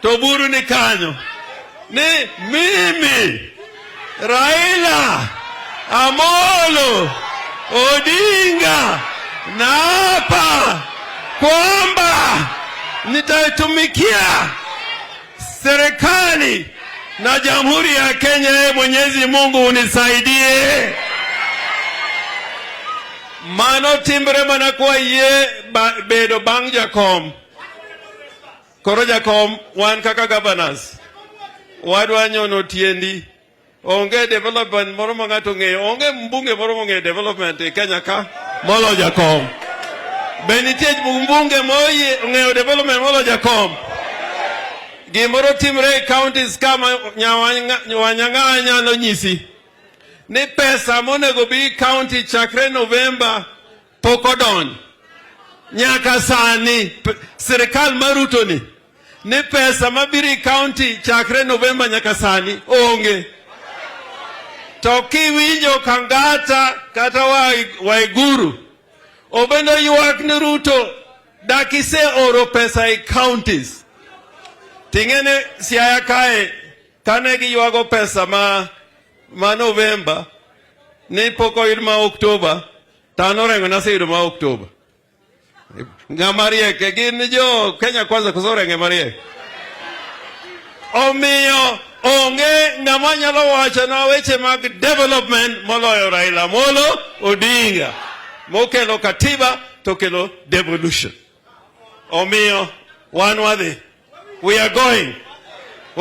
to buru ni kanyo. Ni mimi Raila Amolo Odinga naapa kwamba nitatumikia serikali na Jamhuri ya Kenya. Mwenyezi Mungu unisaidie. Mano timbre manakuwa ye bedo bang jakom. Koro jakom wan kaka governors. Wadwa nyono tiendi. Onge development moro mangato ng'eyo. Onge mbunge moro monge development e Kenya ka. Molo jakom. Benitie mbunge moye ng'eyo development molo jakom. Gimoro timre counties kama Nyawanyang'anya no nyisi. Ni pesa monego bi county chakre November pokodon. Nyaka sani serikal maruto ni pesa mabiri county chakre November nyaka sani onge. Toki winjo Kangata kata Waiguru obendo yuak ni Ruto dakise oro pesa e counties. Tingene Siaya kae kane gi yuago pesa ma November ni poko irma October tano rengo na seido ma October. Ngamarie ke gin jo Kenya kwanza kuzorenge marie. Omiyo onge ng'ama nyalo wacho na weche mag development moloyo Raila Molo Odinga. Mokelo katiba tokelo devolution. Omiyo wan wadhi. We are going.